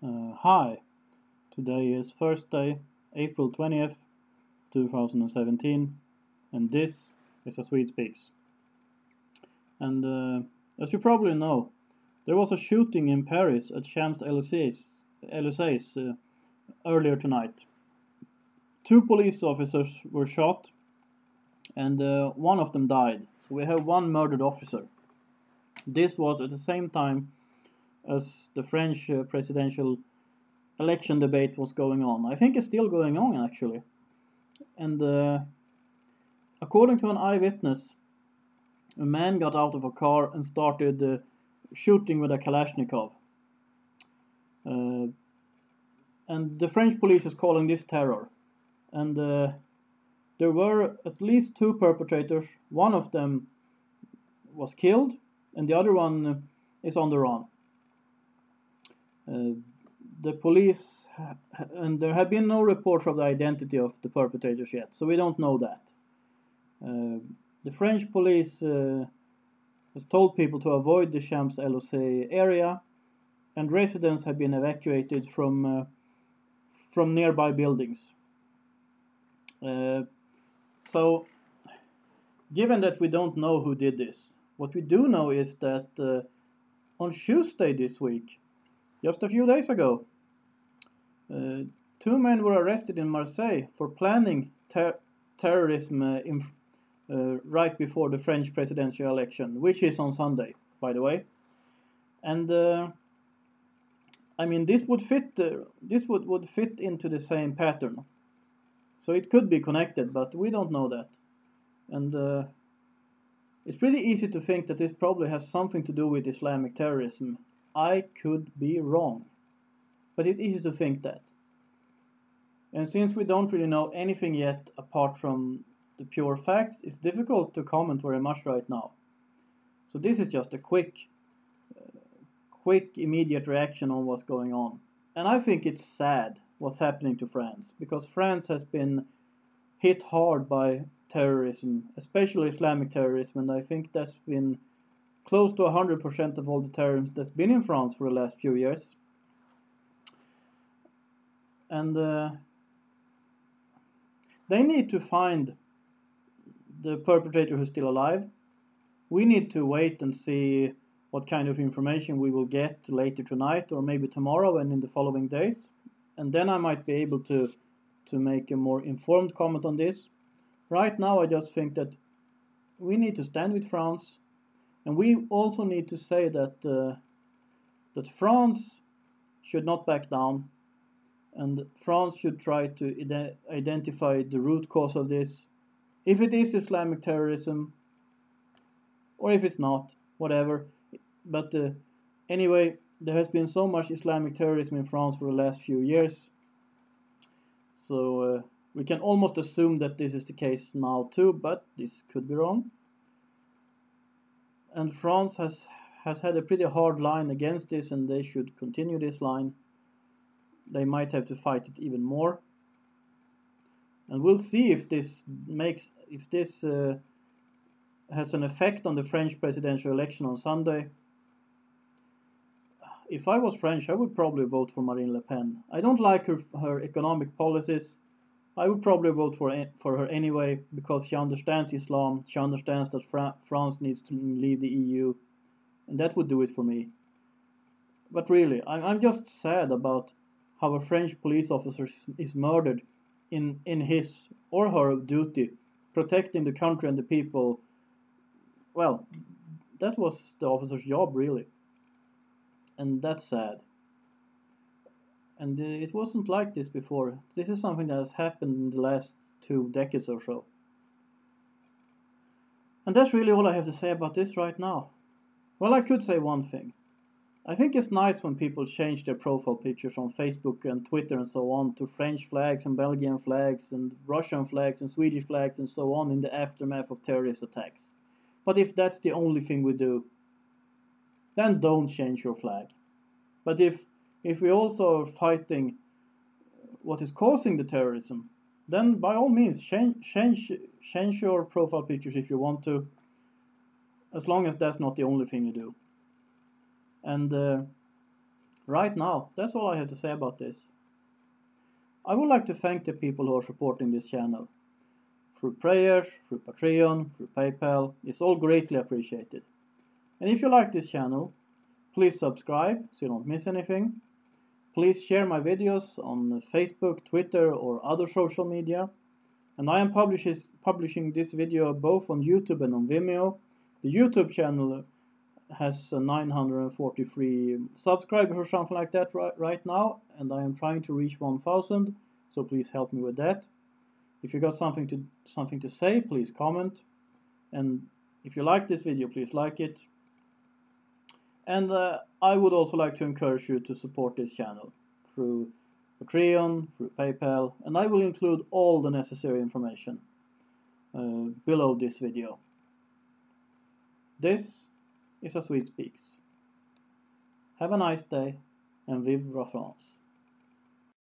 Hi, today is Thursday, April 20th, 2017, and this is A Swede Speaks. And as you probably know, there was a shooting in Paris at Champs-Élysées earlier tonight. Two police officers were shot, and one of them died. So we have one murdered officer. This was at the same time as the French presidential election debate was going on. I think it's still going on actually. And according to an eyewitness, a man got out of a car and started shooting with a Kalashnikov. And the French police is calling this terror. And there were at least two perpetrators. One of them was killed, and the other one is on the run. The police, and there have been no reports of the identity of the perpetrators yet, so we don't know that. The French police has told people to avoid the Champs-Élysées area, and residents have been evacuated from nearby buildings. So, given that we don't know who did this, what we do know is that on Tuesday this week, just a few days ago, two men were arrested in Marseille for planning terrorism right before the French presidential election, which is on Sunday, by the way. And I mean, this would fit into the same pattern. So it could be connected, but we don't know that. And it's pretty easy to think that this probably has something to do with Islamic terrorism. I could be wrong, but it's easy to think that. And since we don't really know anything yet apart from the pure facts, it's difficult to comment very much right now. So this is just a quick, immediate reaction on what's going on. And I think it's sad what's happening to France, because France has been hit hard by terrorism, especially Islamic terrorism, and I think that's been close to 100% of all the terrorism that's been in France for the last few years. And they need to find the perpetrator who's still alive. We need to wait and see what kind of information we will get later tonight, or maybe tomorrow and in the following days. And then I might be able to make a more informed comment on this. Right now I just think that we need to stand with France, and we also need to say that France should not back down, and France should try to identify the root cause of this. If it is Islamic terrorism, or if it's not, whatever. But anyway, there has been so much Islamic terrorism in France for the last few years, so we can almost assume that this is the case now too, but this could be wrong. And France has had a pretty hard line against this, and they should continue this line. They might have to fight it even more. And we'll see if this has an effect on the French presidential election on Sunday. If I was French, I would probably vote for Marine Le Pen. I don't like her economic policies. I would probably vote for her anyway, because she understands Islam, she understands that France needs to leave the EU, and that would do it for me. But really, I'm just sad about how a French police officer is murdered in his or her duty, protecting the country and the people. Well, that was the officer's job, really. And that's sad. And it wasn't like this before. This is something that has happened in the last 2 decades or so. And that's really all I have to say about this right now. Well, I could say one thing. I think it's nice when people change their profile pictures on Facebook and Twitter and so on to French flags and Belgian flags and Russian flags and Swedish flags and so on in the aftermath of terrorist attacks. But if that's the only thing we do, then don't change your flag. But if we also are fighting what is causing the terrorism, then by all means change your profile pictures if you want to, as long as that's not the only thing you do. And right now. That's all I have to say about this. I would like to thank the people who are supporting this channel. Through prayers, through Patreon, through PayPal, it's all greatly appreciated. And if you like this channel, please subscribe so you don't miss anything. Please share my videos on Facebook, Twitter or other social media. And I am publishing this video both on YouTube and on Vimeo. The YouTube channel has 943 subscribers or something like that right now, and I am trying to reach 1,000, so please help me with that. If you got something to say, please comment, and if you like this video, please like it. And I would also like to encourage you to support this channel through Patreon, through PayPal, and I will include all the necessary information below this video. This is As Swede Speaks. Have a nice day, and vive la France!